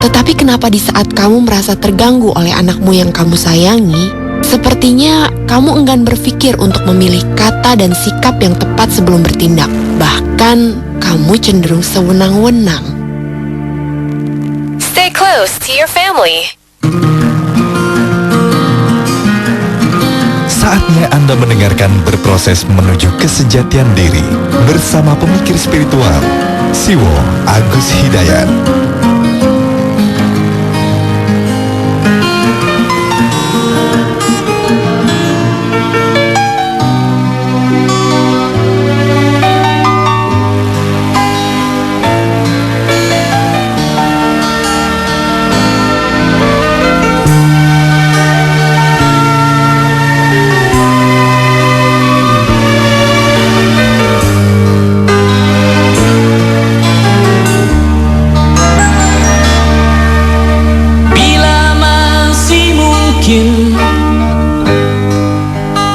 Tetapi kenapa di saat kamu merasa terganggu oleh anakmu yang kamu sayangi, sepertinya kamu enggan berpikir untuk memilih kata dan sikap yang tepat sebelum bertindak. Bahkan kamu cenderung sewenang-wenang. Stay close to your family. Saatnya Anda mendengarkan Berproses Menuju Kesejatian Diri bersama pemikir spiritual Siwo Agus Hidayat.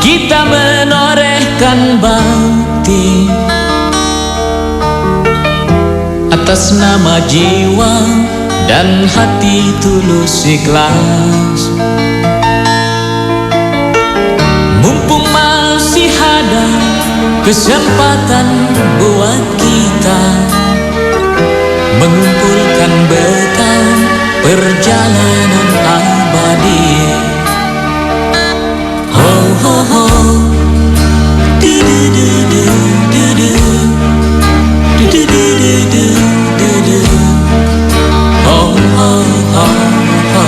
Kita menorehkan bakti atas nama jiwa dan hati tulus ikhlas. Mumpung masih ada kesempatan buat kita mengumpulkan bekal perjalanan abadi. Ho ho ho, du du du du du du, du du du du du du du, ho ho ho ho.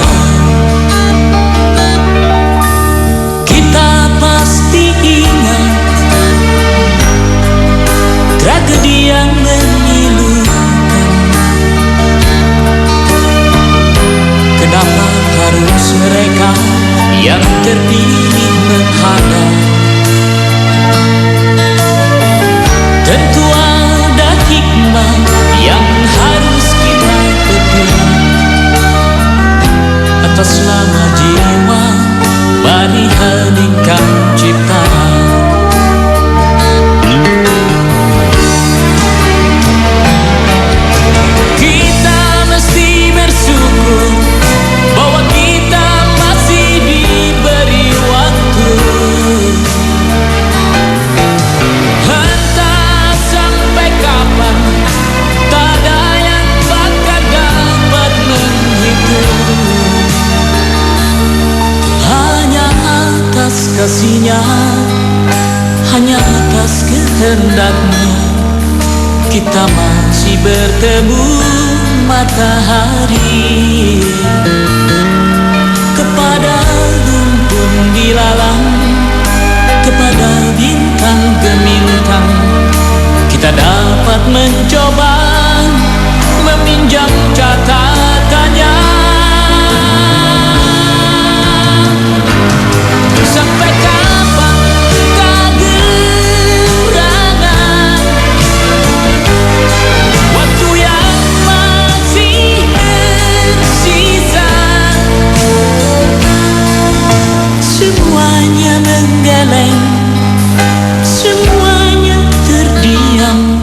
Kita pasti ingat tragedi yang memilukan. Kenapa harus mereka yang terpilih menghadap? Tentu ada hikmah yang harus kita petik. Atas nama jiwa mari heningkan cipta. Kita mesti bersyukur bahwa kita masih diberi waktu. Entah sampai kapan, tak ada yang bakal dapat menghitung. Hanya atas kasih-Nya, hanya atas kehendak-Nya, kita masih bertemu matahari. Kepada rumpun dilalang, kepada bintang gemintang, kita dapat mencoba meminjam catatannya. Sampai kapan kegerangan waktu yang masih tersisa? Semuanya menggeleng, semuanya terdiam,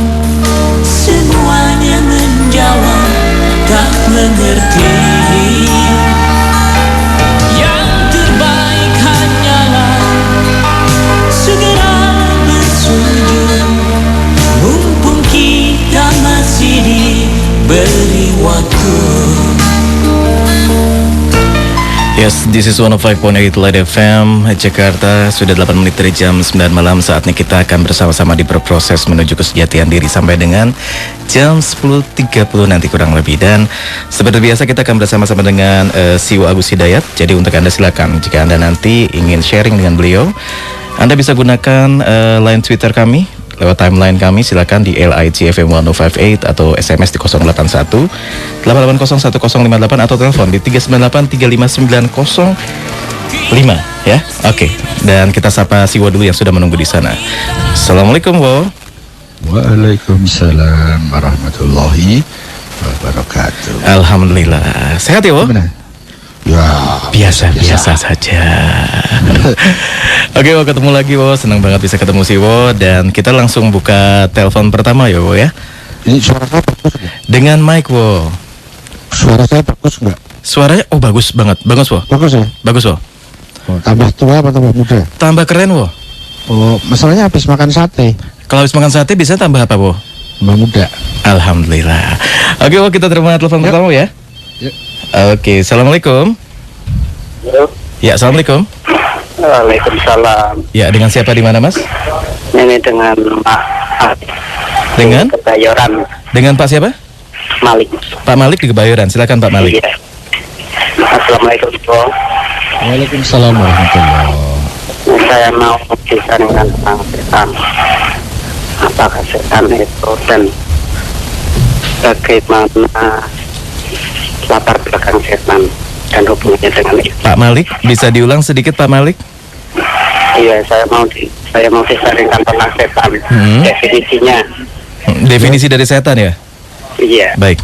semuanya menjawab tak mengerti. Yang terbaik hanyalah segera bersujud, mumpung kita masih diberi waktu. Yes, this is 105.8 Light FM Jakarta. Sudah 8 menit dari jam 9 malam. Saatnya kita akan bersama-sama di Berproses Menuju Kesejatian Diri sampai dengan jam 10.30 nanti kurang lebih. Dan seperti biasa kita akan bersama-sama dengan Siwo Agus Hidayat. Jadi untuk Anda silakan, jika Anda nanti ingin sharing dengan beliau, Anda bisa gunakan line Twitter kami lewat timeline kami, silakan di LIGFM 1058 atau SMS di 081 880 1058 atau telepon di 398 35905 ya. Oke. Dan kita sapa Siwo dulu yang sudah menunggu di sana. Assalamualaikum, Wo. Waalaikumsalam warahmatullahi wabarakatuh. Alhamdulillah. Sehat ya, Wo? Ya, biasa saja. Oke, Wo, ketemu lagi, Wo. Senang banget bisa ketemu si Wo. Dan kita langsung buka telepon pertama ya, Wo ya. Ini suara apa? Dengan mic, Wo. Suara saya bagus nggak? Suaranya bagus banget. Bagus, Wo. Bagus ya? Bagus, Wo. Oh, tambah tua apa tambah muda? Tambah keren, Wo. Oh, masalahnya habis makan sate. Kalau habis makan sate bisa tambah apa, Wo? Tambah muda. Alhamdulillah. Oke, Wo, kita terima telepon pertama ya. Yuk. Oke, assalamualaikum. Ya, assalamualaikum. Waalaikumsalam. Ya, dengan siapa di mana, Mas? Ini dengan Pak Dengan? Kebayoran Dengan Pak siapa? Malik. Pak Malik di Kebayoran. Silakan Pak Malik. Iya. Assalamualaikum, Bro. Waalaikumsalam warahmatullahi. Saya mau bicara tentang setan. Apakah setan itu dan bagaimana latar belakang setan dan hubungannya dengan itu? Pak Malik, bisa diulang sedikit Pak Malik? Iya, saya mau disaringkan tentang setan. Definisinya. Definisi dari setan ya? Iya. Baik.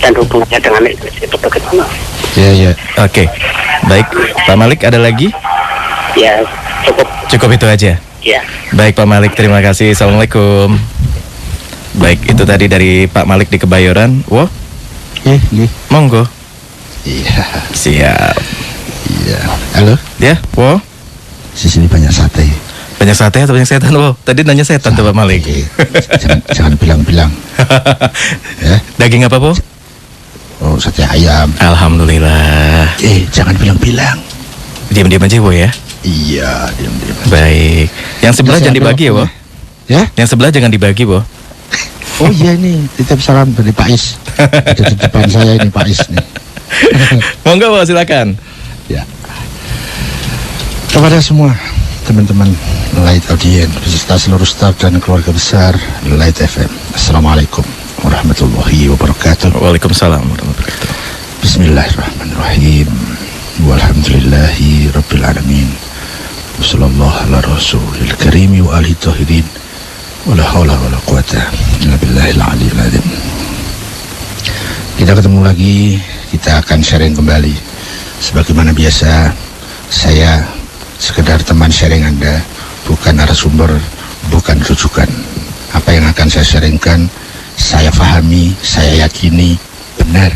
Dan hubungannya dengan itu bagaimana? Iya. Oke. Baik, Pak Malik ada lagi? Ya, cukup. Cukup itu aja. Ya. Baik Pak Malik, terima kasih. Assalamualaikum. Baik, itu tadi dari Pak Malik di Kebayoran. Wo, Nih. monggo. Iya. Siap. Iya. Halo. Ya, Wo. Di sini banyak sate. Banyak sate atau banyak setan, Wo? Tadi nanya setan tuh Pak Malik. Jangan bilang-bilang. Ya. Daging apa, Wo? Oh, sate ayam. Alhamdulillah. Jangan bilang-bilang. Diam-diam aja, Wo ya. Iya, diam-diam. Baik. Yang sebelah jangan dibagi ya, Wo. Ya? Yang sebelah jangan dibagi, Wo. Oh iya nih, titip salam dari Pak Is. Ada di depan saya ini Pak Is nih. Monggo, Wo, silakan. Ya. Kepada semua teman-teman Light Audience beserta seluruh staf dan keluarga besar Light FM. Assalamualaikum warahmatullahi wabarakatuh. Waalaikumsalam warahmatullahi wabarakatuh. Bismillahirrahmanirrahim. Walhamdulillahi rabbil alamin. Wassallallahu ala rasulil karim wa alihi tahirin. Wala haula wala quwata illa billahil aliyil azim. Kita ketemu lagi, kita akan sharing kembali. Sebagaimana biasa, saya sekedar teman sharing Anda, bukan narasumber, bukan rujukan. Apa yang akan saya sharingkan, saya pahami, saya yakini benar,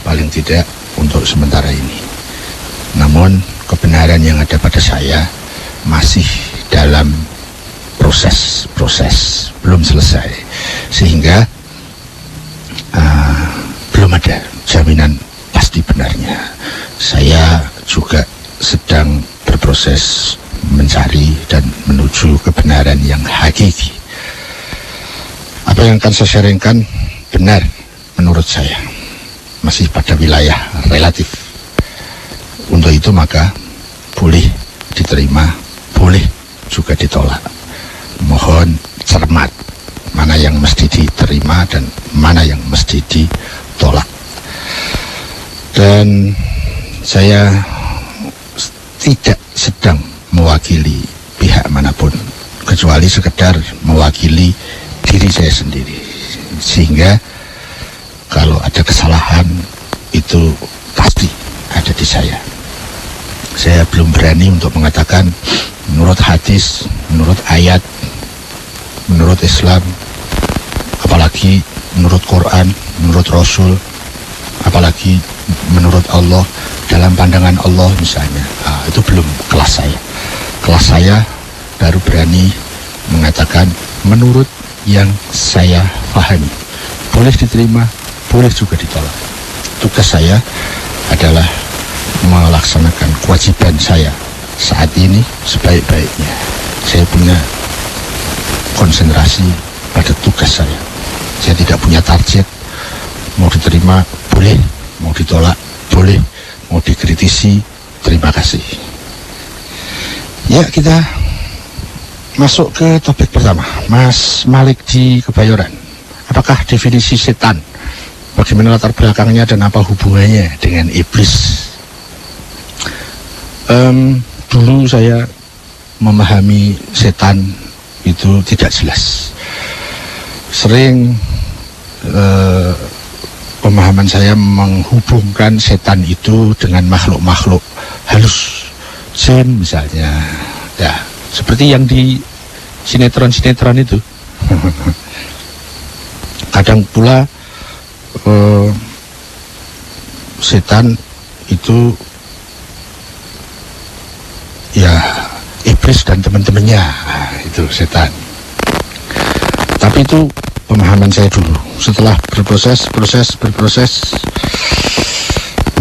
paling tidak untuk sementara ini. Namun kebenaran yang ada pada saya masih dalam proses belum selesai, sehingga belum ada jaminan pasti benarnya. Saya juga sedang berproses mencari dan menuju kebenaran yang hakiki. Apa yang akan saya sharingkan benar menurut saya, masih pada wilayah relatif. Untuk itu maka boleh diterima, boleh juga ditolak. Mohon cermat mana yang mesti diterima dan mana yang mesti ditolak. Dan saya tidak sedang mewakili pihak manapun, kecuali sekedar mewakili diri saya sendiri. Sehingga kalau ada kesalahan itu pasti ada di saya. Saya belum berani untuk mengatakan menurut hadis, menurut ayat, menurut Islam, apalagi menurut Quran, menurut Rasul, apalagi menurut Allah, dalam pandangan Allah misalnya. Itu belum kelas saya. Kelas saya baru berani mengatakan menurut yang saya pahami. Boleh diterima, boleh juga ditolak. Tugas saya adalah melaksanakan kewajiban saya saat ini sebaik-baiknya. Saya punya konsentrasi pada tugas saya. Saya tidak punya target. Mau diterima boleh, mau ditolak boleh, mau dikritisi terima kasih. Ya, kita masuk ke topik pertama. Mas Malik di Kebayoran, apakah definisi setan, bagaimana latar belakangnya dan apa hubungannya dengan iblis? Dulu saya memahami setan itu tidak jelas. Sering pemahaman saya menghubungkan setan itu dengan makhluk-makhluk halus, jin misalnya, ya seperti yang di sinetron-sinetron itu. Kadang pula setan itu ya iblis dan teman-temannya. Nah, itu setan. Tapi itu pemahaman saya dulu. Setelah berproses,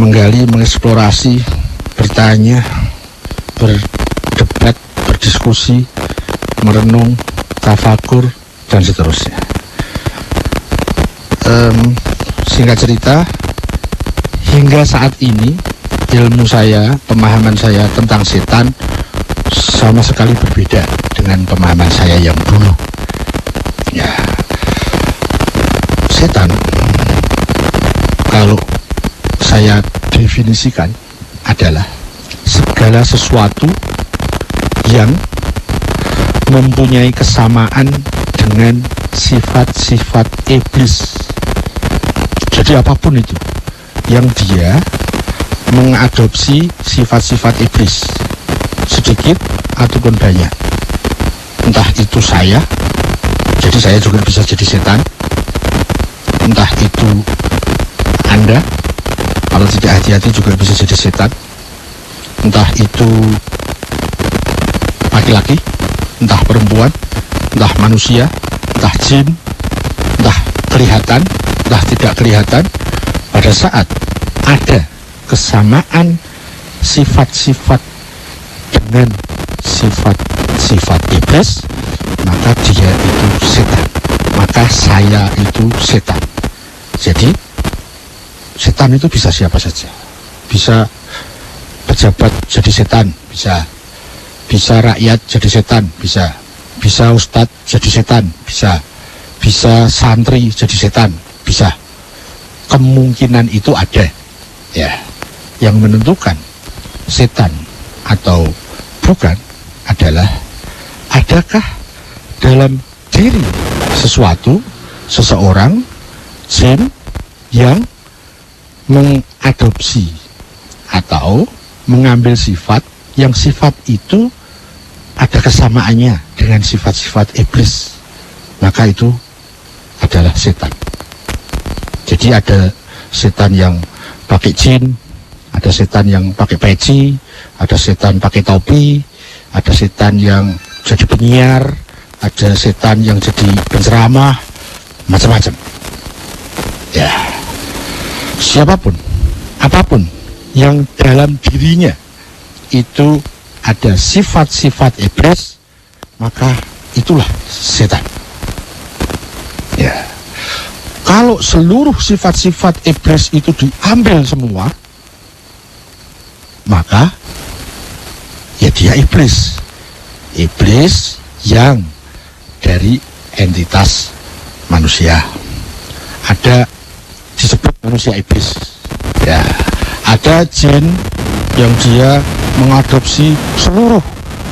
menggali, mengeksplorasi, bertanya, berdebat, berdiskusi, merenung, tafakur, dan seterusnya. Singkat cerita, hingga saat ini ilmu saya, pemahaman saya tentang setan sama sekali berbeda dengan pemahaman saya yang dulu. Ya, setan kalau saya definisikan adalah segala sesuatu yang mempunyai kesamaan dengan sifat-sifat iblis. Jadi apapun itu yang dia mengadopsi sifat-sifat iblis, sedikit ataupun banyak. Entah itu saya, jadi saya juga bisa jadi setan. Entah itu Anda, kalau tidak hati-hati juga bisa jadi setan. Entah itu laki-laki, entah perempuan, entah manusia, entah jin, entah kelihatan, entah tidak kelihatan. Pada saat ada kesamaan sifat-sifat dengan sifat-sifat iblis, maka dia itu setan, maka saya itu setan. Jadi setan itu bisa siapa saja, bisa pejabat jadi setan, bisa rakyat jadi setan, bisa ustadz jadi setan, bisa santri jadi setan, bisa. Kemungkinan itu ada, ya. Yang menentukan setan atau bukan adalah adakah dalam diri seseorang jin yang mengadopsi atau mengambil sifat yang sifat itu ada kesamaannya dengan sifat-sifat iblis, maka itu adalah setan. Jadi ada setan yang pakai jin, ada setan yang pakai peci, ada setan pakai topi, ada setan yang jadi penyiar, ada setan yang jadi penceramah, macam-macam. Ya, siapapun, apapun yang dalam dirinya itu ada sifat-sifat iblis, maka itulah setan. Ya, kalau seluruh sifat-sifat iblis itu diambil semua, maka ya dia iblis. Iblis yang dari entitas manusia. Ada disebut manusia iblis. Ya, ada jin yang dia mengadopsi seluruh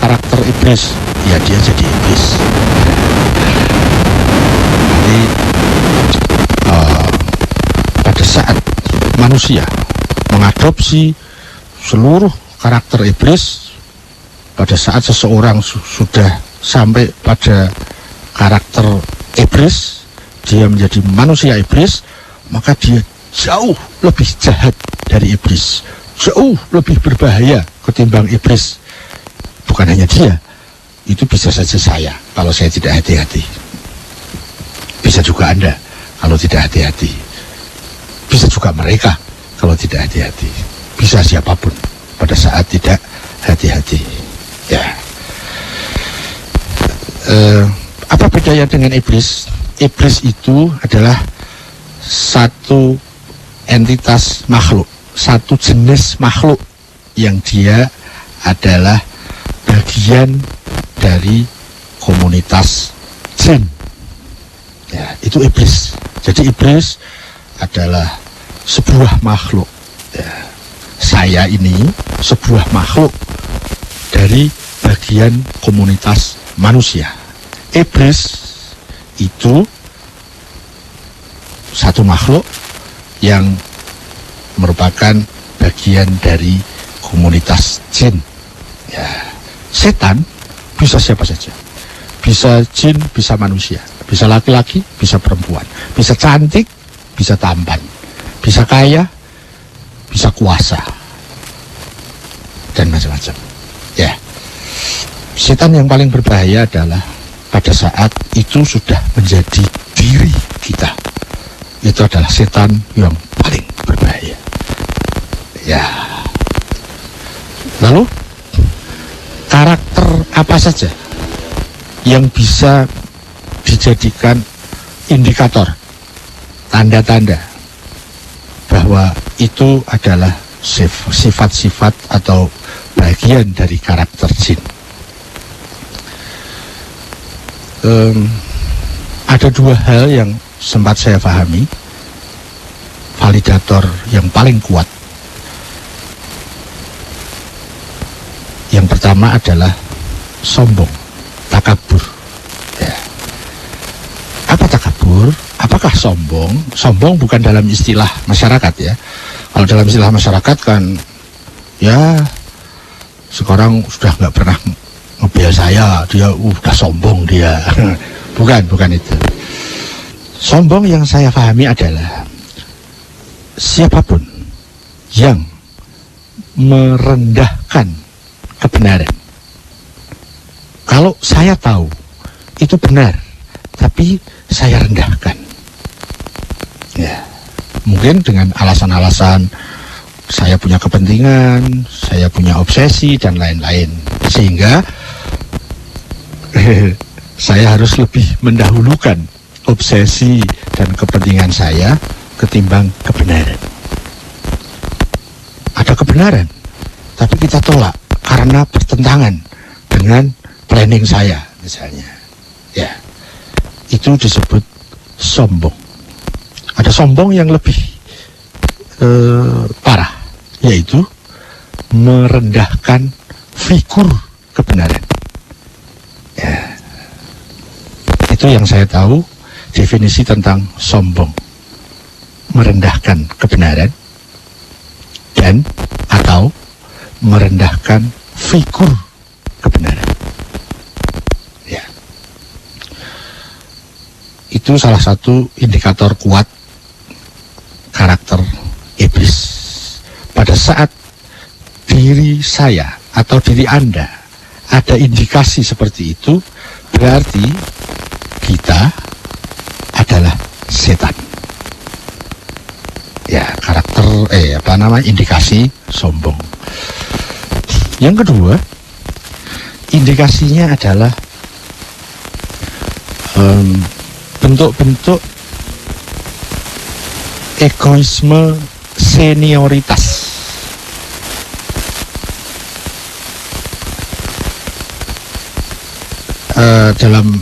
karakter iblis. Ya, dia jadi iblis. Jadi pada saat manusia mengadopsi seluruh karakter iblis, pada saat seseorang sudah sampai pada karakter iblis, dia menjadi manusia iblis, maka dia jauh lebih jahat dari iblis, jauh lebih berbahaya ketimbang iblis. Bukan hanya dia, itu bisa saja saya kalau saya tidak hati-hati, bisa juga Anda kalau tidak hati-hati, bisa juga mereka kalau tidak hati-hati, bisa siapapun pada saat tidak hati-hati. Ya, apa bedanya dengan iblis? Iblis itu adalah satu entitas makhluk, satu jenis makhluk yang dia adalah bagian dari komunitas jin. Ya, itu iblis. Jadi iblis adalah sebuah makhluk. Ya, saya ini sebuah makhluk dari bagian komunitas manusia. Iblis itu satu makhluk yang merupakan bagian dari komunitas jin. Ya, setan bisa siapa saja, bisa jin, bisa manusia, bisa laki-laki, bisa perempuan, bisa cantik, bisa tampan, bisa kaya, kuasa, dan macam-macam. Ya, setan yang paling berbahaya adalah pada saat itu sudah menjadi diri kita. Itu adalah setan yang paling berbahaya. Ya. Lalu karakter apa saja yang bisa dijadikan indikator, tanda-tanda bahwa itu adalah sifat-sifat atau bagian dari karakter jin? Ada dua hal yang sempat saya pahami, validator yang paling kuat. Yang pertama adalah sombong, takabur. Ya. Apa takabur? Apakah sombong? Sombong bukan dalam istilah masyarakat ya. Kalau dalam istilah masyarakat kan, ya sekarang sudah nggak pernah ngebel saya, dia udah sombong dia. bukan itu. Sombong yang saya pahami adalah siapapun yang merendahkan kebenaran. Kalau saya tahu itu benar, tapi saya rendahkan. Ya, mungkin dengan alasan-alasan saya punya kepentingan, saya punya obsesi dan lain-lain, sehingga saya harus lebih mendahulukan obsesi dan kepentingan saya ketimbang kebenaran. Ada kebenaran, tapi kita tolak karena bertentangan dengan planning saya, misalnya. Ya, itu disebut sombong. Ada sombong yang lebih parah, yaitu merendahkan figur kebenaran. Ya, itu yang saya tahu definisi tentang sombong, merendahkan kebenaran dan atau merendahkan figur kebenaran. Ya, itu salah satu indikator kuat karakter iblis. Pada saat diri saya atau diri Anda ada indikasi seperti itu, berarti kita adalah setan. Ya, karakter indikasi sombong. Yang kedua, indikasinya adalah bentuk-bentuk egoisme senioritas. Dalam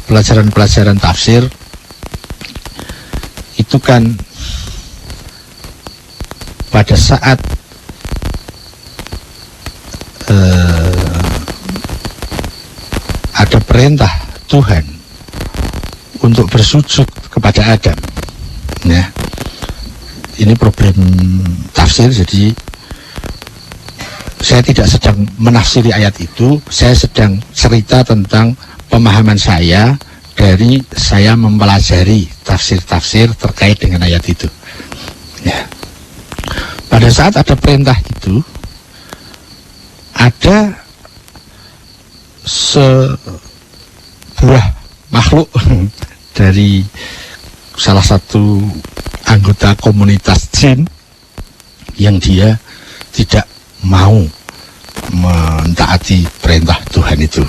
pelajaran-pelajaran tafsir itu kan pada saat ada perintah Tuhan untuk bersujud kepada Adam. Nah, ini problem tafsir, jadi saya tidak sedang menafsiri ayat itu, saya sedang cerita tentang pemahaman saya dari saya mempelajari tafsir-tafsir terkait dengan ayat itu. Ya. Pada saat ada perintah itu, ada sebuah makhluk dari salah satu anggota komunitas jin yang dia tidak mau mentaati perintah Tuhan itu.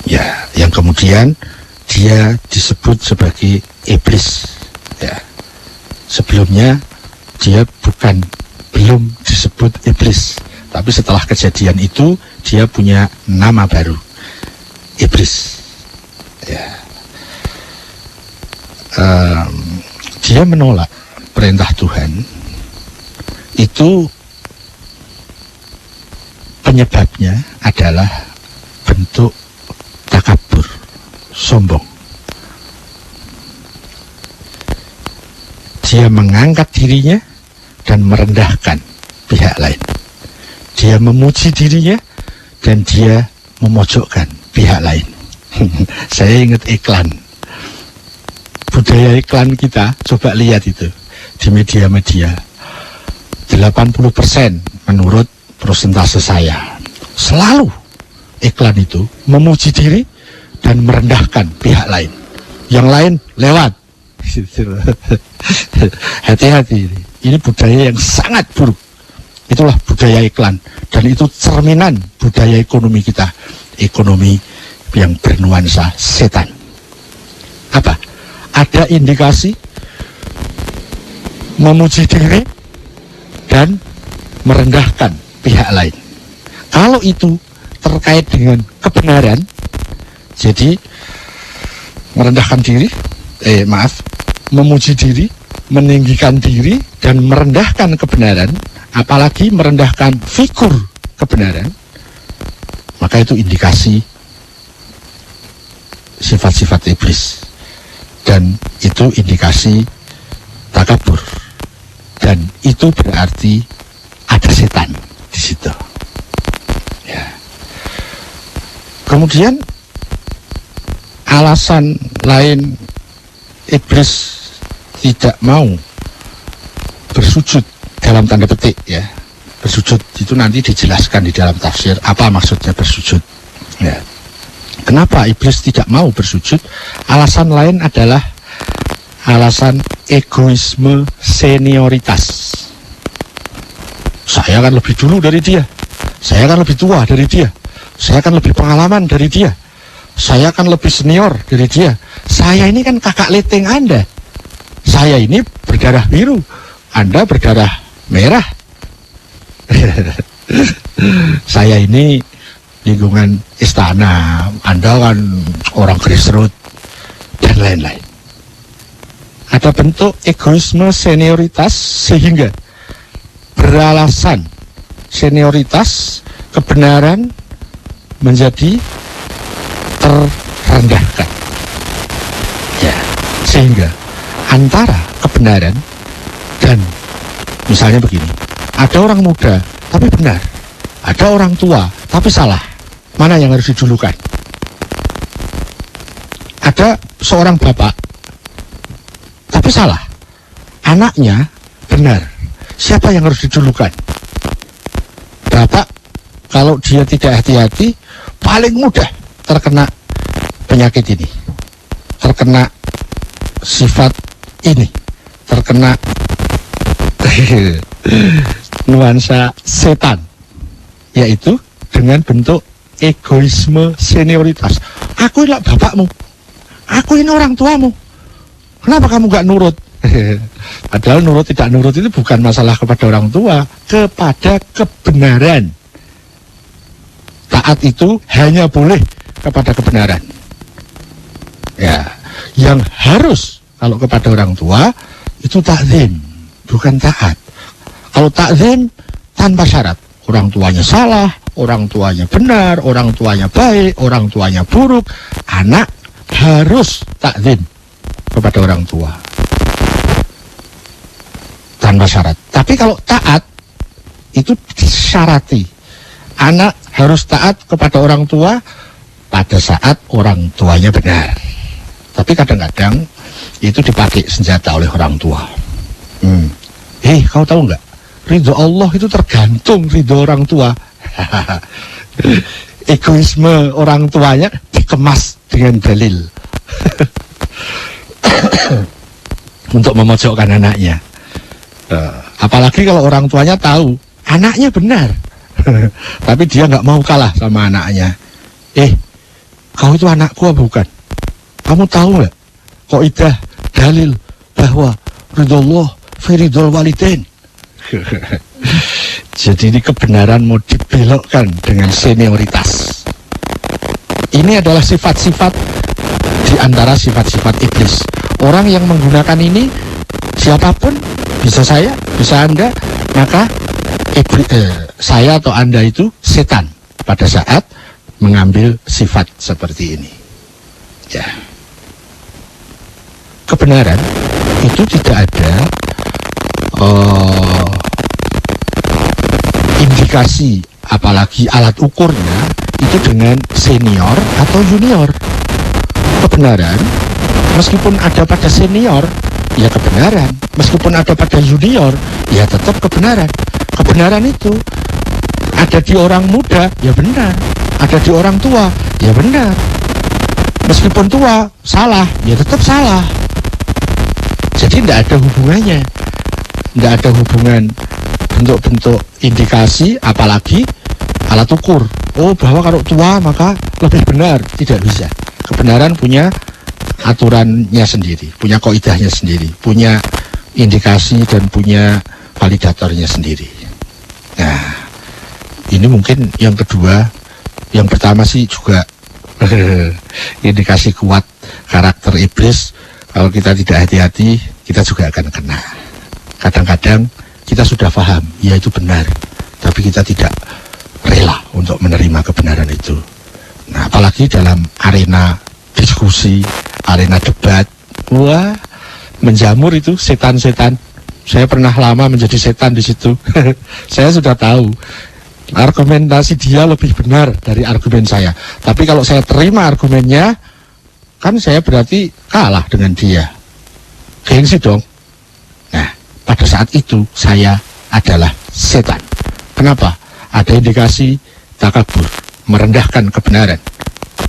Ya, yang kemudian dia disebut sebagai iblis. Ya. Sebelumnya dia belum disebut iblis, tapi setelah kejadian itu dia punya nama baru, iblis. Ya. Dia menolak perintah Tuhan. Itu penyebabnya adalah bentuk takabur, sombong. Dia mengangkat dirinya dan merendahkan pihak lain. Dia memuji dirinya dan dia memojokkan pihak lain. Saya ingat iklan, budaya iklan kita, coba lihat itu di media-media. 80% menurut persentase saya. Selalu iklan itu memuji diri dan merendahkan pihak lain. Yang lain lewat. Hati-hati, ini budaya yang sangat buruk. Itulah budaya iklan, dan itu cerminan budaya ekonomi kita, ekonomi yang bernuansa setan. Apa? Ada indikasi memuji diri dan merendahkan pihak lain. Kalau itu terkait dengan kebenaran, jadi merendahkan diri, memuji diri, meninggikan diri dan merendahkan kebenaran, apalagi merendahkan figur kebenaran, maka itu indikasi sifat-sifat iblis, dan itu indikasi takabur, dan itu berarti ada setan di situ. Ya. Kemudian alasan lain iblis tidak mau bersujud dalam tanda petik, ya. Bersujud itu nanti dijelaskan di dalam tafsir apa maksudnya bersujud. Ya. Kenapa iblis tidak mau bersujud? Alasan lain adalah alasan egoisme senioritas. Saya kan lebih dulu dari dia, saya kan lebih tua dari dia, saya kan lebih pengalaman dari dia, saya kan lebih senior dari dia, saya ini kan kakak leteng Anda, saya ini berdarah biru, Anda berdarah merah. Saya ini lingkungan istana, Anda kan orang grassroots, dan lain-lain. Ada bentuk egoisme senioritas sehingga beralasan senioritas kebenaran menjadi terrendahkan. Ya, sehingga antara kebenaran dan misalnya begini, ada orang muda tapi benar, ada orang tua tapi salah. Mana yang harus didulukan? Ada seorang bapak tapi salah, anaknya benar. Siapa yang harus didulukan? Bapak, kalau dia tidak hati-hati, paling mudah terkena penyakit ini, terkena sifat ini, terkena nuansa setan, yaitu dengan bentuk egoisme senioritas. Aku ini bapakmu, aku ini orang tuamu, kenapa kamu gak nurut? Padahal nurut tidak nurut itu bukan masalah kepada orang tua, kepada kebenaran. Taat itu hanya boleh kepada kebenaran. Ya, yang harus kalau kepada orang tua itu takzim, bukan taat. Kalau takzim tanpa syarat, orang tuanya salah, orang tuanya benar, orang tuanya baik, orang tuanya buruk, anak harus takzim kepada orang tua tanpa syarat. Tapi kalau taat itu disyarati, anak harus taat kepada orang tua pada saat orang tuanya benar. Tapi kadang-kadang itu dipakai senjata oleh orang tua. Kau tahu nggak? Ridho Allah itu tergantung ridho orang tua. Egoisme orang tuanya dikemas dengan dalil untuk memojokkan anaknya. Apalagi kalau orang tuanya tahu anaknya benar, tapi dia nggak mau kalah sama anaknya. Kau itu anakku apa bukan? Kamu tahu nggak? Qaidah dalil bahwa ridho Allah fi ridhol walidain. Jadi ini kebenaran mau dibelokkan dengan senioritas. Ini adalah sifat-sifat di antara sifat-sifat iblis. Orang yang menggunakan ini siapapun, bisa saya, bisa Anda, maka saya atau Anda itu setan pada saat mengambil sifat seperti ini. Ya. Kebenaran itu tidak ada indikasi, apalagi alat ukurnya itu dengan senior atau junior. Kebenaran meskipun ada pada senior, ya kebenaran. Meskipun ada pada junior, ya tetap kebenaran. kebenaran itu ada di orang muda, ya benar. Ada di orang tua, ya benar. Meskipun tua, salah, ya tetap salah. Jadi tidak ada hubungannya. Tidak ada hubungan bentuk-bentuk indikasi, apalagi alat ukur. Oh, bahwa kalau tua maka lebih benar. Tidak bisa. Kebenaran punya aturannya sendiri, punya kaidahnya sendiri, punya indikasi dan punya validatornya sendiri. Nah, ini mungkin yang kedua. Yang pertama sih juga indikasi kuat karakter iblis. Kalau kita tidak hati-hati, kita juga akan kena. Kadang-kadang kita sudah paham, ya itu benar, tapi kita tidak rela untuk menerima kebenaran itu. Nah, apalagi dalam arena diskusi, arena debat, wah, menjamur itu setan-setan. Saya pernah lama menjadi setan di situ. Saya sudah tahu argumentasi dia lebih benar dari argumen saya. Tapi kalau saya terima argumennya, kan saya berarti kalah dengan dia. Gengsi dong. Nah, pada saat itu saya adalah setan. Kenapa? Ada indikasi takabur, merendahkan kebenaran,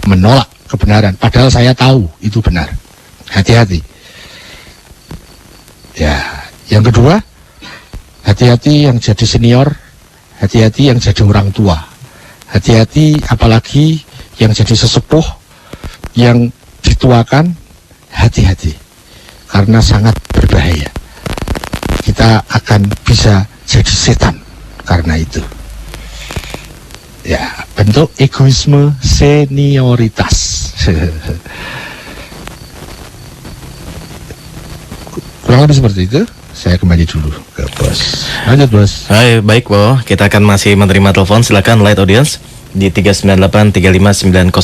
menolak kebenaran. Padahal saya tahu itu benar. Hati-hati. Ya, yang kedua, hati-hati yang jadi senior, hati-hati yang jadi orang tua, hati-hati apalagi yang jadi sesepuh, yang dituakan, hati-hati, karena sangat berbahaya. Kita akan bisa jadi setan karena itu. Ya, bentuk egoisme senioritas. Kurang lebih seperti itu. Saya kembali dulu ke bos. Lanjut bos. Hai, baik Bo, kita akan masih menerima telepon. Silakan light audience di 398-35905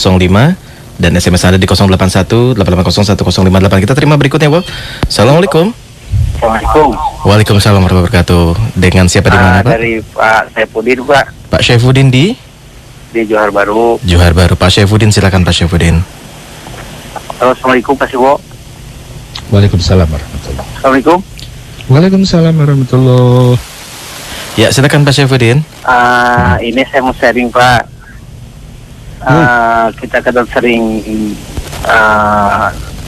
dan SMS ada di 081-880-1058. Kita terima berikutnya Bo. Assalamualaikum. Assalamualaikum. Waalaikumsalam warahmatullahi wabarakatuh. Dengan siapa di mana Pak? Dari Pak Saifuddin, Pak. Pak Syaifuddin di Johar Baru. Johar Baru. Pak Syaifuddin, silakan Pak Syaifuddin. Assalamualaikum Pak Siwo. Waalaikumsalam warahmatullahi. Assalamualaikum. Waalaikumsalam warahmatullahi. Ya, silakan Pak Syaifuddin. Ini saya mau sharing Pak. Kita kadang sering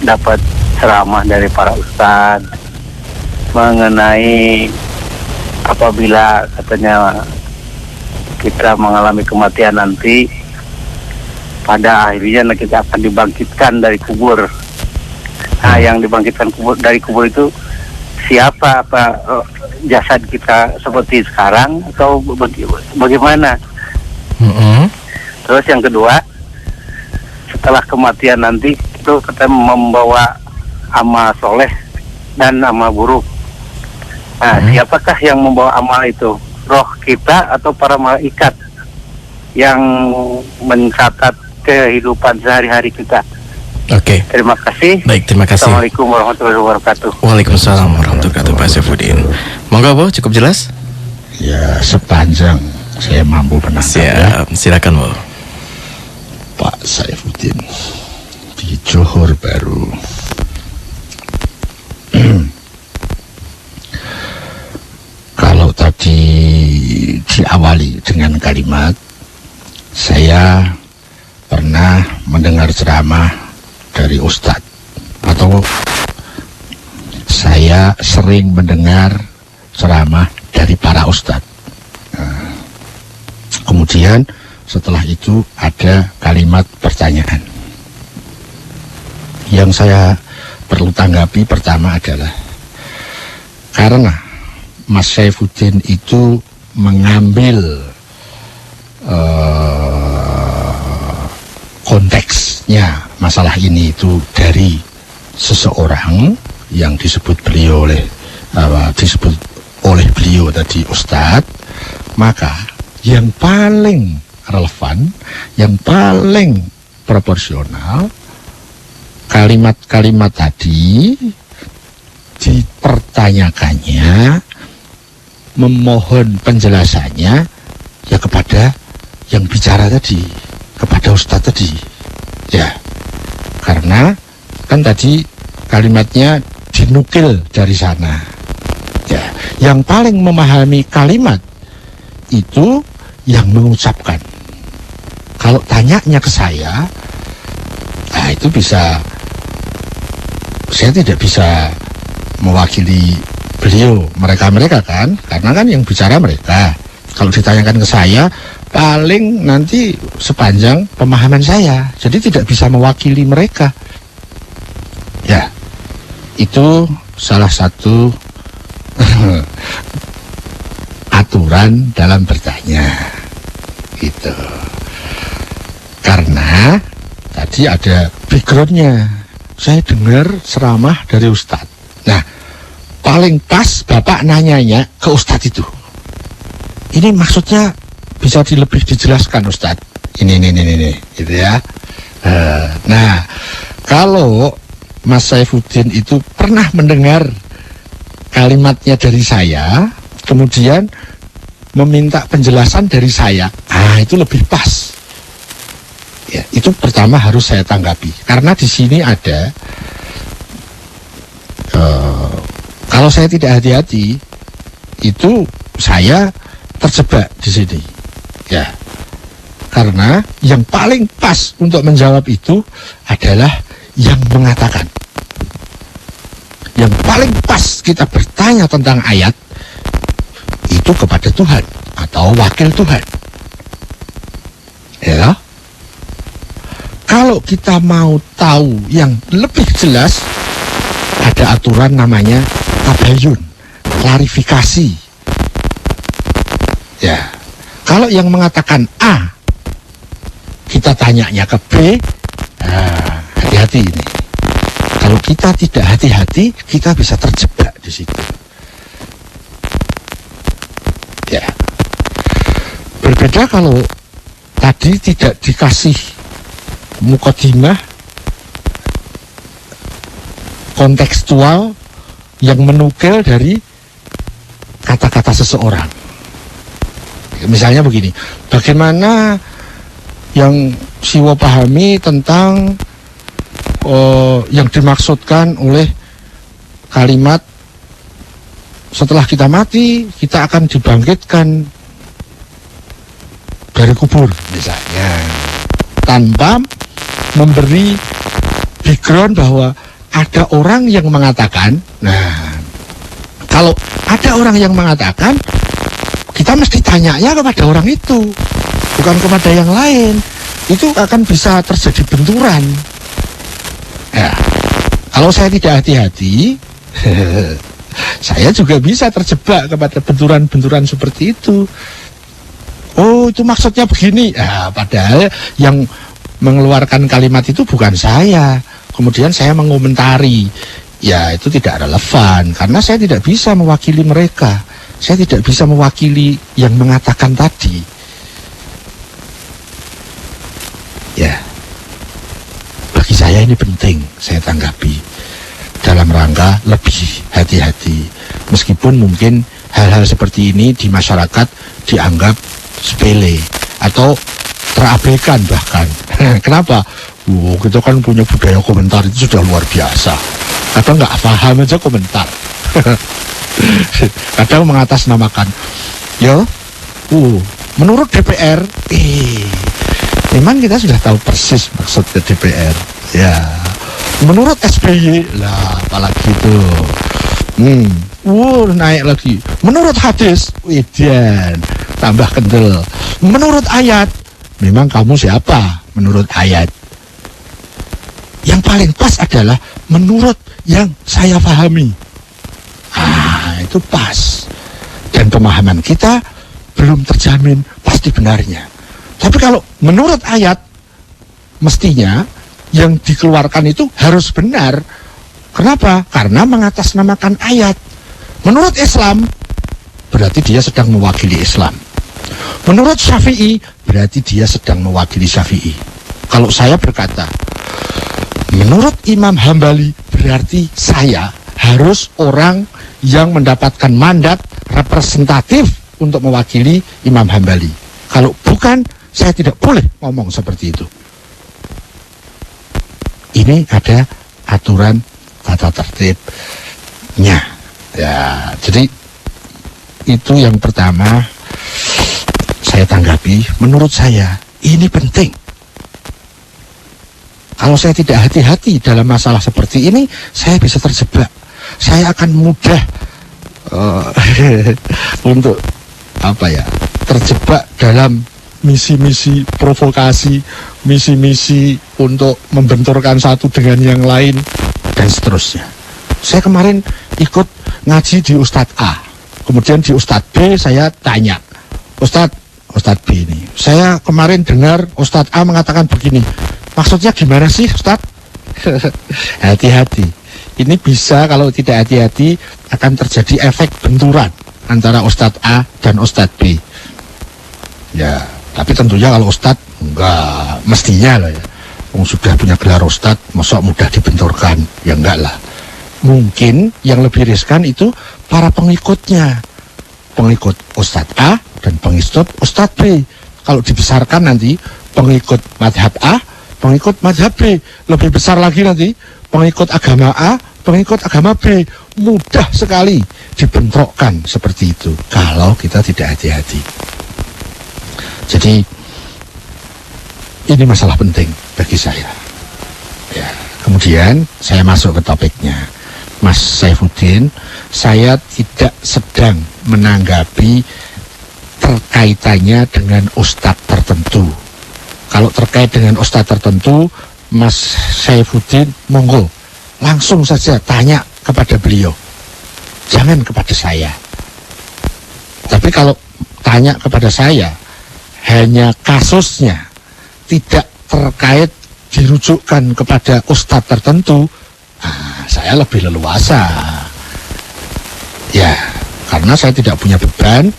dapat ceramah dari para ustadz mengenai apabila katanya kita mengalami kematian nanti, pada akhirnya kita akan dibangkitkan dari kubur. Nah, yang dibangkitkan dari kubur itu siapa? Apa jasad kita seperti sekarang atau bagaimana? Terus yang kedua, setelah kematian nanti itu kita membawa amal soleh dan amal buruk. Nah, siapakah yang membawa amal itu? Roh kita atau para malaikat yang mencatat kehidupan sehari-hari kita? Oke. Terima kasih. Baik, terima kasih. Assalamualaikum warahmatullahi wabarakatuh. Waalaikumsalam warahmatullahi wabarakatuh Pak Syaifuddin. Monggo Bo, cukup jelas? Ya, sepanjang saya mampu menangkap. Siap, silakan Bo. Pak Saifuddin di Johor Baru. Kalau tadi diawali dengan kalimat, saya pernah mendengar ceramah dari Ustadz, atau saya sering mendengar ceramah dari para Ustadz. Kemudian setelah itu ada kalimat pertanyaan. Yang saya perlu tanggapi pertama adalah, karena Mas Saifuddin itu mengambil konteksnya masalah ini itu dari seseorang yang disebut oleh beliau tadi Ustadz, maka yang paling relevan, yang paling proporsional, kalimat-kalimat tadi dipertanyakannya, memohon penjelasannya ya kepada yang bicara tadi, kepada Ustadz tadi. Ya, karena kan tadi kalimatnya dinukil dari sana. Ya, yang paling memahami kalimat itu yang mengucapkan. Kalau tanyanya ke saya, nah itu bisa, saya tidak bisa mewakili beliau, mereka kan, karena kan yang bicara mereka. Kalau ditanyakan ke saya, paling nanti sepanjang pemahaman saya, jadi tidak bisa mewakili mereka. Ya, itu salah satu aturan dalam bertanya, gitu. Karena tadi ada backgroundnya, saya dengar ceramah dari Ustadz. Nah, paling pas Bapak nanyanya ke Ustadz itu. Ini maksudnya bisa lebih dijelaskan Ustadz. Ini, gitu ya. Nah, kalau Mas Saifuddin itu pernah mendengar kalimatnya dari saya, kemudian meminta penjelasan dari saya, itu lebih pas. Ya, itu pertama harus saya tanggapi, karena di sini ada kalau saya tidak hati-hati, itu saya terjebak di sini. Ya, karena yang paling pas untuk menjawab itu adalah yang mengatakan. Yang paling pas kita bertanya tentang ayat itu kepada Tuhan atau wakil Tuhan. Ya. Kalau kita mau tahu yang lebih jelas, ada aturan namanya tabayun, klarifikasi. Ya, kalau yang mengatakan A, kita tanyanya ke B, hati-hati ini. Kalau kita tidak hati-hati, kita bisa terjebak di situ. Ya, berbeda kalau tadi tidak dikasih mukadimah kontekstual yang menukil dari kata-kata seseorang. Misalnya begini, bagaimana yang Siwo pahami tentang yang dimaksudkan oleh kalimat setelah kita mati kita akan dibangkitkan dari kubur misalnya, tanpa memberi background bahwa ada orang yang mengatakan. Nah, kalau ada orang yang mengatakan, kita mesti tanyanya kepada orang itu, bukan kepada yang lain. Itu akan bisa terjadi benturan. Ya, kalau saya tidak hati-hati, saya juga bisa terjebak kepada benturan-benturan seperti itu. Oh, itu maksudnya begini. Ya, padahal yang mengeluarkan kalimat itu bukan saya. Kemudian saya mengomentari. Ya, itu tidak relevan karena saya tidak bisa mewakili mereka. Saya tidak bisa mewakili yang mengatakan tadi. Ya, bagi saya ini penting saya tanggapi dalam rangka lebih hati-hati. Meskipun mungkin hal-hal seperti ini di masyarakat dianggap sepele atau terabaikan bahkan. Kenapa? Kita kan punya budaya komentar itu sudah luar biasa. Kadang nggak paham aja komentar. Kadang mengatasnamakan. Ya, menurut DPR, memang kita sudah tahu persis maksudnya DPR. Ya, menurut SBY lah, apalagi itu. Naik lagi. Menurut hadis, dan tambah kendel. Menurut ayat, memang kamu siapa? Menurut ayat. Yang paling pas adalah menurut yang saya pahami. Itu pas. Dan pemahaman kita belum terjamin pasti benarnya. Tapi kalau menurut ayat, mestinya yang dikeluarkan itu harus benar. Kenapa? Karena mengatasnamakan ayat. Menurut Islam, berarti dia sedang mewakili Islam. Menurut Syafi'i, berarti dia sedang mewakili Syafi'i. Kalau saya berkata, menurut Imam Hambali, berarti saya harus orang yang mendapatkan mandat representatif untuk mewakili Imam Hambali. Kalau bukan, saya tidak boleh ngomong seperti itu. Ini ada aturan tata tertibnya. Ya, jadi itu yang pertama. saya tanggapi, menurut saya ini penting. Kalau saya tidak hati-hati dalam masalah seperti ini, saya bisa terjebak. Saya akan mudah untuk terjebak dalam misi-misi provokasi, misi-misi untuk membenturkan satu dengan yang lain, dan seterusnya. Saya kemarin ikut ngaji di Ustadz A, kemudian di Ustadz B saya tanya, Ustadz B ini, saya kemarin dengar Ustadz A mengatakan begini, maksudnya gimana sih Ustadz? Hati-hati, ini bisa kalau tidak hati-hati akan terjadi efek benturan antara Ustadz A dan Ustadz B. Ya, tapi tentunya kalau Ustadz enggak mestinya lah ya. Sudah punya gelar Ustadz, masa mudah dibenturkan? Ya enggak lah. Mungkin yang lebih riskan itu para pengikutnya, pengikut Ustadz A dan pengikut Ustadz B. Kalau dibesarkan nanti pengikut madhab A, pengikut madhab B, lebih besar lagi nanti pengikut agama A, pengikut agama B. Mudah sekali dibentrokkan seperti itu kalau kita tidak hati-hati. Jadi ini masalah penting bagi saya. Ya, kemudian saya masuk ke topiknya. Mas Saifuddin, saya tidak sedang menanggapi terkaitannya dengan ustadz tertentu. Kalau terkait dengan ustadz tertentu, Mas Saifuddin, monggo langsung saja tanya kepada beliau, jangan kepada saya. Tapi kalau tanya kepada saya, hanya kasusnya tidak terkait dirujukkan kepada ustadz tertentu, saya lebih leluasa. Ya, karena saya tidak punya beban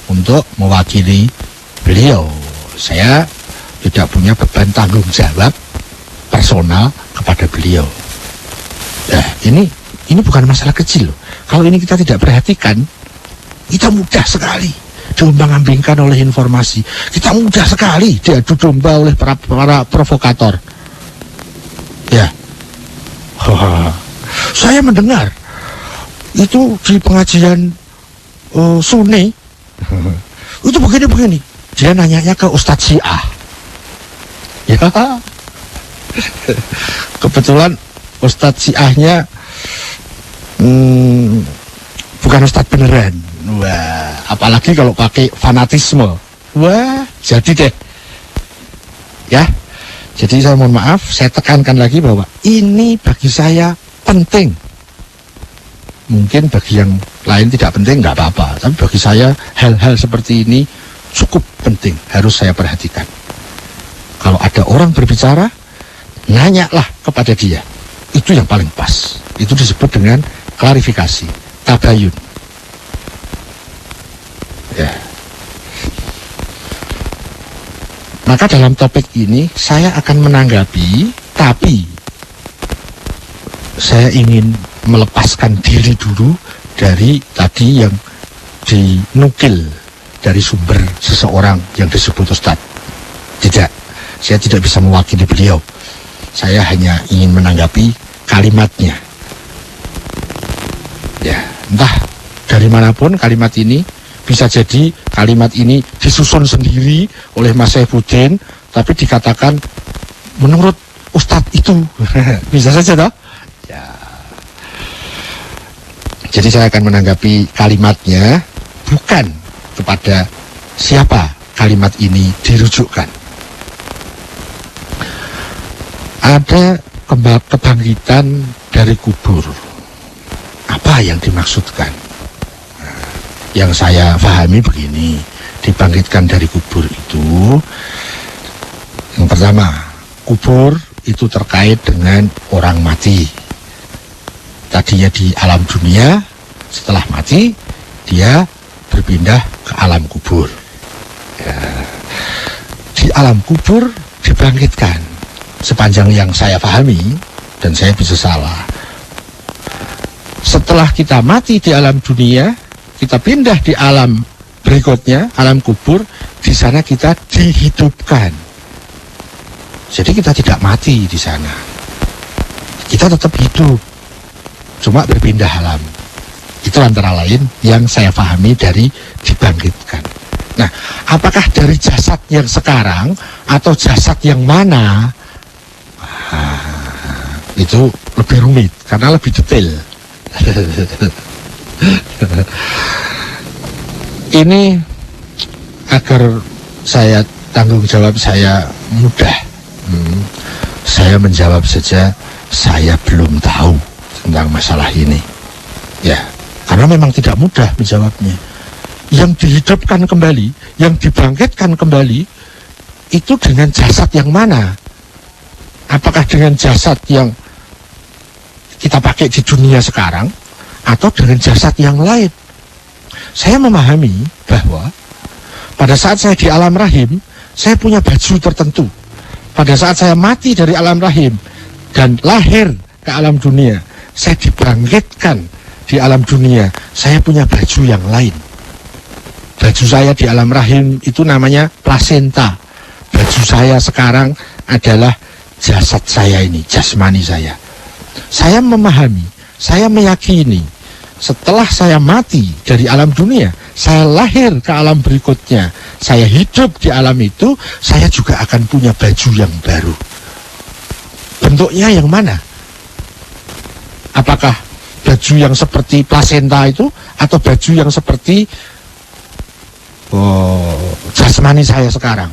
untuk mewakili beliau. Saya tidak punya beban tanggung jawab personal kepada beliau. Nah, ini bukan masalah kecil loh. Kalau ini kita tidak perhatikan, kita mudah sekali diombang-ambingkan oleh informasi. Kita mudah sekali diadu domba oleh para provokator. Ya, saya mendengar itu di pengajian Sunni itu begini. Dia nanyanya ke Ustadz Syiah. Ya, kebetulan Ustadz Syiahnya bukan Ustadz beneran. Wah, apalagi kalau pakai fanatisme. Wah, jadi deh. Ya, jadi saya mohon maaf, saya tekankan lagi bahwa ini bagi saya penting. Mungkin bagi yang lain tidak penting, nggak apa-apa. Tapi bagi saya hal-hal seperti ini cukup penting, harus saya perhatikan. Kalau ada orang berbicara, nanyalah kepada dia. Itu yang paling pas. Itu disebut dengan klarifikasi, tabayun. Ya. Maka dalam topik ini saya akan menanggapi, tapi saya ingin melepaskan diri dulu dari tadi yang dinukil dari sumber seseorang yang disebut Ustadz. Tidak, saya tidak bisa mewakili beliau. Saya hanya ingin menanggapi kalimatnya. Ya, entah dari manapun kalimat ini, bisa jadi kalimat ini disusun sendiri oleh Mas Saifuddin, tapi dikatakan menurut Ustadz itu. Bisa saja toh? Ya. Jadi saya akan menanggapi kalimatnya, bukan kepada siapa kalimat ini dirujukkan. Ada kebangkitan dari kubur. Apa yang dimaksudkan? Yang saya pahami begini, dibangkitkan dari kubur itu, yang pertama, kubur itu terkait dengan orang mati. Tadinya di alam dunia, setelah mati, dia berpindah ke alam kubur. Ya. Di alam kubur dibangkitkan. Sepanjang yang saya pahami, dan saya bisa salah, setelah kita mati di alam dunia, kita pindah di alam berikutnya, alam kubur, di sana kita dihidupkan. Jadi kita tidak mati di sana. Kita tetap hidup, cuma berpindah alam. Itu antara lain yang saya pahami dari dibangkitkan. Nah, apakah dari jasad yang sekarang atau jasad yang mana? Itu lebih rumit karena lebih detail. Ini agar saya tanggung jawab saya mudah. Saya menjawab saja, saya belum tahu tentang masalah ini. Ya, karena memang tidak mudah menjawabnya. Yang dihidupkan kembali, yang dibangkitkan kembali, itu dengan jasad yang mana? Apakah dengan jasad yang kita pakai di dunia sekarang, atau dengan jasad yang lain? Saya memahami bahwa pada saat saya di alam rahim, saya punya baju tertentu. Pada saat saya mati dari alam rahim dan lahir ke alam dunia, saya dibangkitkan di alam dunia, saya punya baju yang lain. Baju saya di alam rahim itu namanya plasenta. Baju saya sekarang adalah jasad saya ini, jasmani saya. Saya memahami, saya meyakini, setelah saya mati dari alam dunia, saya lahir ke alam berikutnya, saya hidup di alam itu, saya juga akan punya baju yang baru. Bentuknya yang mana? Apakah baju yang seperti plasenta itu, atau baju yang seperti jasmani saya sekarang?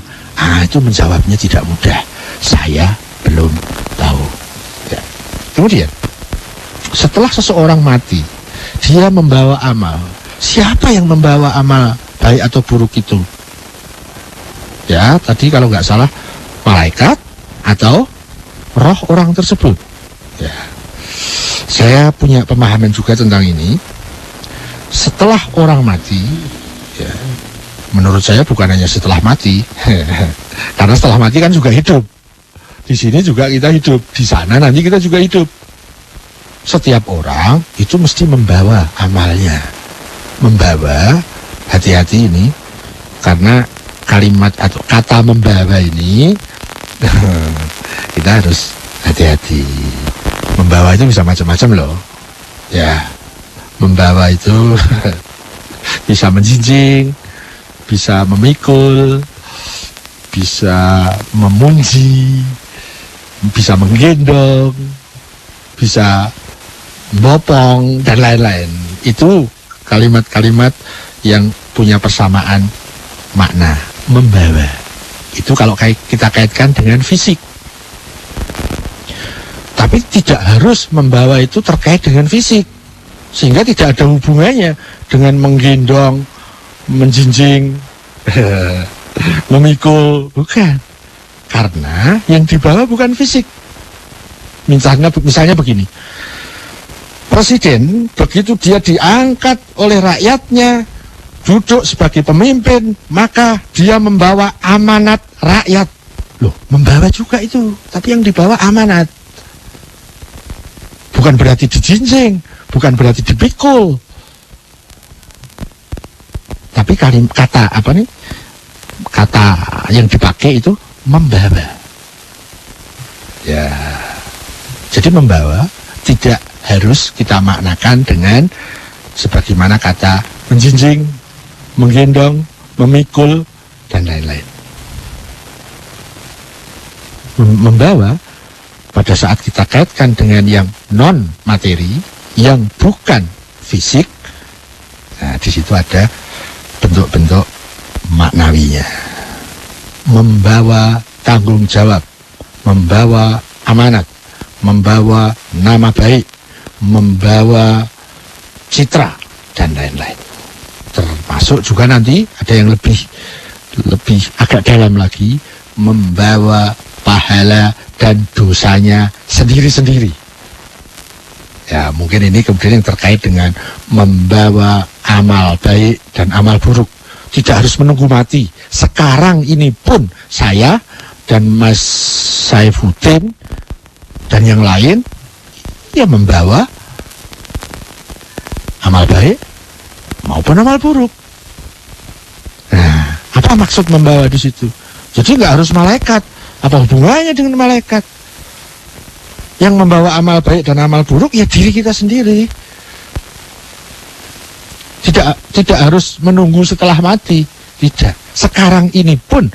Itu menjawabnya tidak mudah. Saya belum tahu. Ya. Kemudian, setelah seseorang mati, dia membawa amal. Siapa yang membawa amal baik atau buruk itu? Ya, tadi kalau nggak salah, malaikat atau roh orang tersebut. Ya. Saya punya pemahaman juga tentang ini. Setelah orang mati, ya, menurut saya bukan hanya setelah mati, karena setelah mati kan juga hidup. Di sini juga kita hidup, di sana nanti kita juga hidup. Setiap orang itu mesti membawa amalnya. Membawa, hati-hati ini, karena kalimat atau kata membawa ini kita harus hati-hati. Membawa itu bisa macam-macam loh. Ya, membawa itu bisa menjinjing, bisa memikul, bisa memuji, bisa menggendong, bisa bopong, dan lain-lain. Itu kalimat-kalimat yang punya persamaan makna. Membawa itu kalau kita kaitkan dengan fisik. Tapi tidak harus membawa itu terkait dengan fisik, sehingga tidak ada hubungannya dengan menggendong, menjinjing, memikul. Bukan. Karena yang dibawa bukan fisik. Misalnya begini, presiden begitu dia diangkat oleh rakyatnya, duduk sebagai pemimpin, maka dia membawa amanat rakyat. Loh, membawa juga itu, tapi yang dibawa amanat. Bukan berarti dijinjing, bukan berarti dipikul. Tapi kata yang dipakai itu membawa. Ya. Jadi membawa tidak harus kita maknakan dengan sebagaimana kata menjinjing, menggendong, memikul, dan lain-lain. Membawa pada saat kita kaitkan dengan yang non materi, yang bukan fisik, nah di situ ada bentuk-bentuk maknawinya. Membawa tanggung jawab, membawa amanat, membawa nama baik, membawa citra, dan lain-lain. Termasuk juga nanti ada yang lebih agak dalam lagi, membawa pahala dan dosanya sendiri-sendiri. Ya, mungkin ini kemudian yang terkait dengan membawa amal baik dan amal buruk. Tidak harus menunggu mati. Sekarang ini pun saya dan Mas Saifuddin dan yang lain ya membawa amal baik maupun amal buruk. Nah, apa maksud membawa di situ? Jadi nggak harus malaikat. Apa hubungannya dengan malaikat? Yang membawa amal baik dan amal buruk ya diri kita sendiri. Tidak harus menunggu setelah mati. Tidak. sekarang ini pun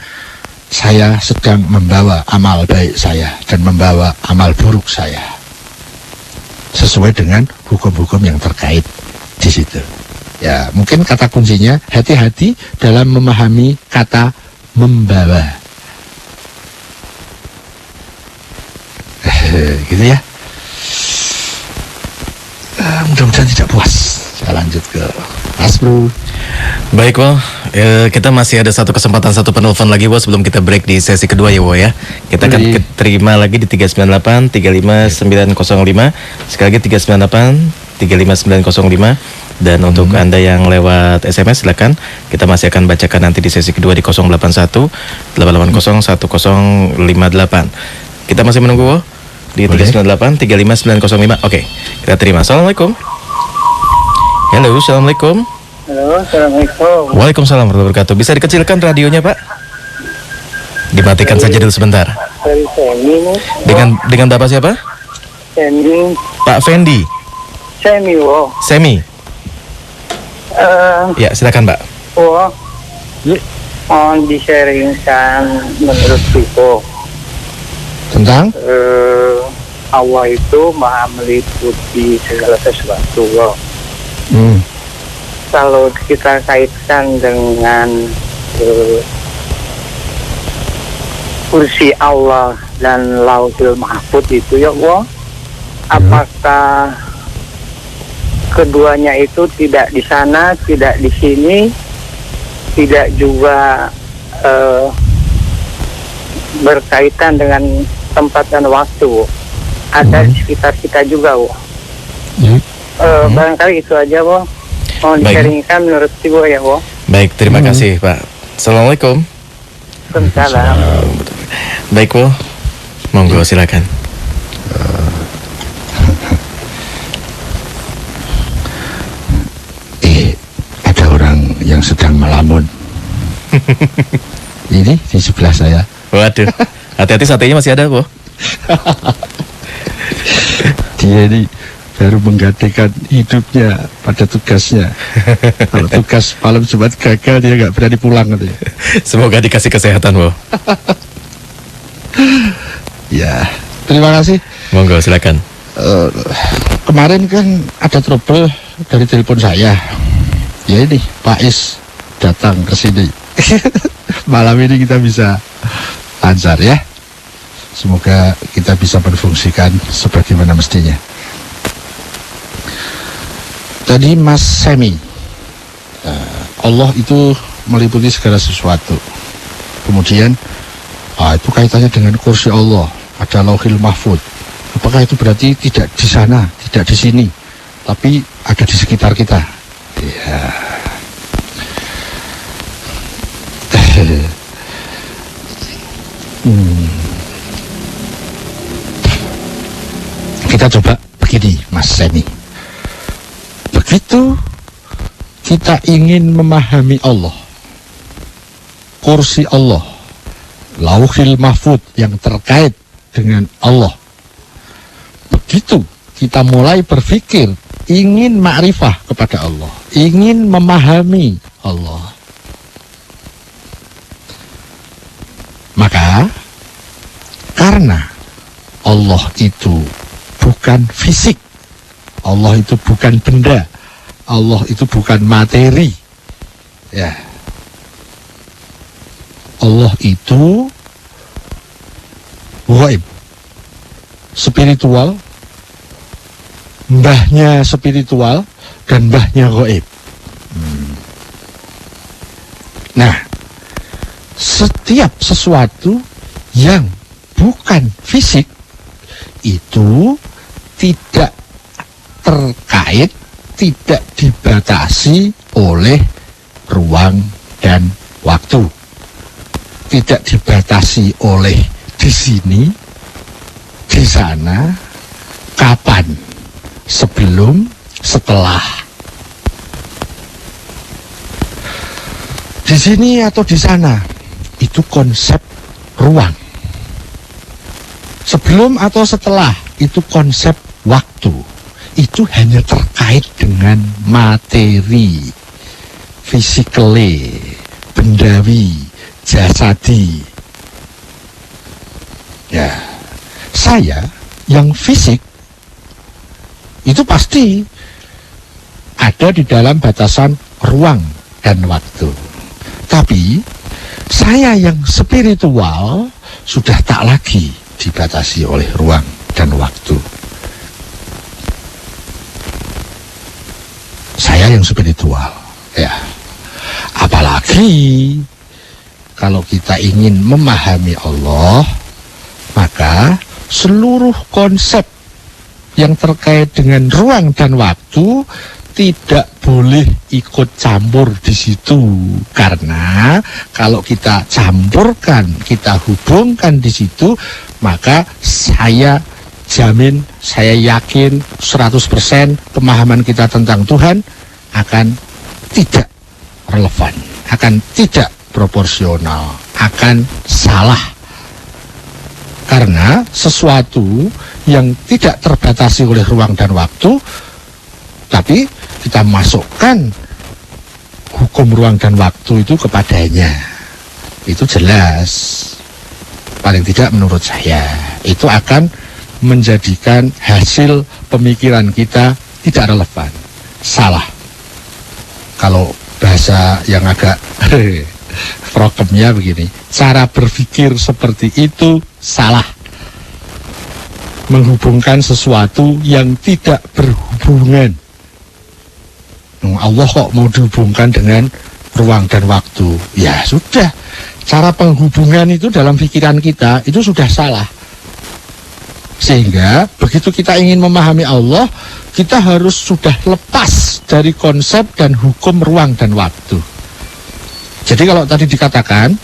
saya sedang membawa amal baik saya dan membawa amal buruk saya sesuai dengan hukum-hukum yang terkait di situ. Ya, mungkin kata kuncinya hati-hati dalam memahami kata membawa. Gitu ya. Mudah-mudahan tidak puas. Saya lanjut ke Mas Bro. Baik, Wo. Kita masih ada satu penelpon lagi, Wo, sebelum kita break di sesi kedua ya, Wo ya. Kita akan terima lagi di 398 35905. Sekali lagi 398 35905. Dan untuk Anda yang lewat SMS silakan. Kita masih akan bacakan nanti di sesi kedua di 081 880 1058. Kita masih menunggu, Wo, di 398 35905. Oke, kita terima. Assalamualaikum. Halo, assalamualaikum. Halo, assalamualaikum. Waalaikumsalam warahmatullahi wabarakatuh. Bisa dikecilkan radionya, Pak? Dimatikan saja dulu sebentar. Dari Semi nih. Dengan Bapak siapa? Semi. Pak Fendi. Semi, Wo. Semi. Ya, silakan, Pak. Wo. Mohon di-sharingkan menurut Pipo. Tentang Allah itu maha meliputi segala sesuatu, Wo. Kalau kita kaitkan dengan kursi Allah dan Lauhul Mahfuz itu ya Allah, apakah keduanya itu tidak di sana, tidak di sini, tidak juga berkaitan dengan tempat dan waktu, ada di sekitar kita juga, Bu. Barangkali itu aja, Bu. Mohon di-sharingkan menurut Ibu ya, Bu. Baik, terima kasih, Pak. Assalamualaikum. Waalaikumsalam. Baik, Bu. Monggo, silakan. Ada orang yang sedang melamun. Ini di sebelah saya. Waduh, hati-hati satenya masih ada, Bu. Dia ini baru menggadaikan hidupnya pada tugasnya. Kalau tugas malam Jumat gagal, dia nggak berani pulang katanya. Semoga dikasih kesehatan, Bu. Ya, terima kasih. Monggo, silakan. Kemarin kan ada trouble dari telepon saya. Ya ini Pak Is datang ke sini. Malam ini kita bisa lancar ya. Semoga kita bisa berfungsikan sebagaimana mestinya. Tadi Mas Semi, Allah itu meliputi segala sesuatu. Kemudian itu kaitannya dengan kursi Allah, ada Lauhul Mahfuz. Apakah itu berarti tidak di sana, tidak di sini, tapi ada di sekitar kita? Ya. Kita coba begini, Mas Semi. Begitu kita ingin memahami Allah, kursi Allah, Lauhul Mahfuz yang terkait dengan Allah, begitu kita mulai berpikir ingin makrifah kepada Allah, ingin memahami Allah, maka karena Allah itu bukan fisik, Allah itu bukan benda, Allah itu bukan materi, ya, Allah itu ghaib, spiritual, mbahnya spiritual dan mbahnya ghaib. Nah, setiap sesuatu yang bukan fisik itu tidak terkait, tidak dibatasi oleh ruang dan waktu, tidak dibatasi oleh di sini, di sana, kapan, sebelum, setelah, di sini atau di sana. Itu konsep ruang. Sebelum atau setelah itu konsep waktu. Itu hanya terkait dengan materi, physically, bendawi, jasadi. Ya, saya yang fisik itu pasti ada di dalam batasan ruang dan waktu. Tapi saya yang spiritual sudah tak lagi dibatasi oleh ruang dan waktu. Saya yang spiritual, ya. Apalagi kalau kita ingin memahami Allah, maka seluruh konsep yang terkait dengan ruang dan waktu tidak boleh ikut campur di situ, karena kalau kita campurkan, kita hubungkan di situ, maka saya jamin, saya yakin 100% pemahaman kita tentang Tuhan akan tidak relevan, akan tidak proporsional, akan salah. Karena sesuatu yang tidak terbatasi oleh ruang dan waktu, tapi kita masukkan hukum ruang dan waktu itu kepadanya, itu jelas, paling tidak menurut saya, itu akan menjadikan hasil pemikiran kita tidak relevan, salah. Kalau bahasa yang agak prokemnya begini, cara berpikir seperti itu salah, menghubungkan sesuatu yang tidak berhubungan. Allah kok mau dihubungkan dengan ruang dan waktu? Ya sudah, cara penghubungan itu dalam pikiran kita itu sudah salah. Sehingga begitu kita ingin memahami Allah, kita harus sudah lepas dari konsep dan hukum ruang dan waktu. Jadi kalau tadi dikatakan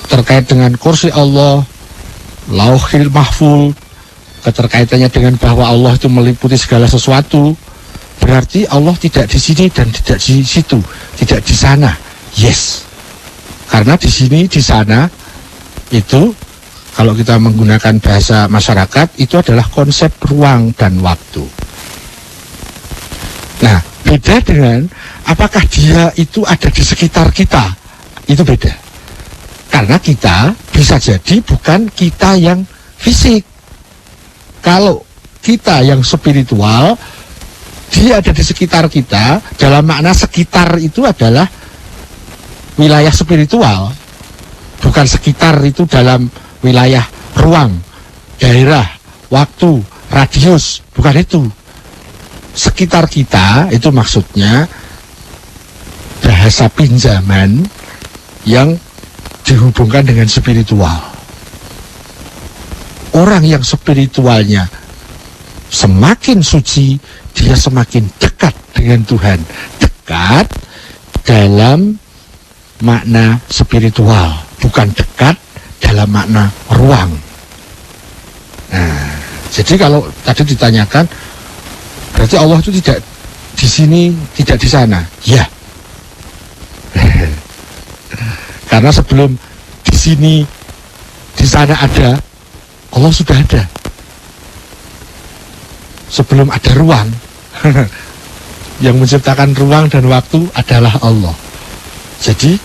terkait dengan kursi Allah, Lauhil Mahfuz, keterkaitannya dengan bahwa Allah itu meliputi segala sesuatu, berarti Allah tidak di sini dan tidak di situ, tidak di sana. Yes, karena di sini, di sana itu, kalau kita menggunakan bahasa masyarakat, itu adalah konsep ruang dan waktu. Nah, beda dengan apakah dia itu ada di sekitar kita, itu beda. Karena kita bisa jadi bukan kita yang fisik. Kalau kita yang spiritual, dia ada di sekitar kita, dalam makna sekitar itu adalah wilayah spiritual, bukan sekitar itu dalam wilayah ruang, daerah, waktu, radius, bukan itu. Sekitar kita itu maksudnya bahasa pinjaman yang dihubungkan dengan spiritual. Orang yang spiritualnya semakin suci, dia semakin dekat dengan Tuhan. Dekat dalam makna spiritual, bukan dekat dalam makna ruang. Nah, jadi kalau tadi ditanyakan, berarti Allah itu tidak di sini, tidak di sana. Ya. Karena sebelum di sini, di sana ada, Allah sudah ada. Sebelum ada ruang, yang menciptakan ruang dan waktu adalah Allah. Jadi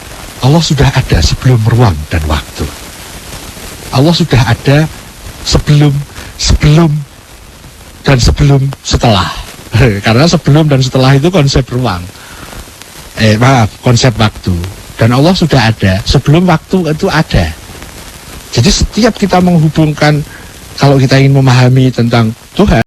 Allah sudah ada sebelum ruang dan waktu. Allah sudah ada sebelum dan sebelum setelah. Karena sebelum dan setelah itu konsep ruang. Konsep waktu. Dan Allah sudah ada sebelum waktu itu ada. Jadi setiap kita menghubungkan, kalau kita ingin memahami tentang Tuhan,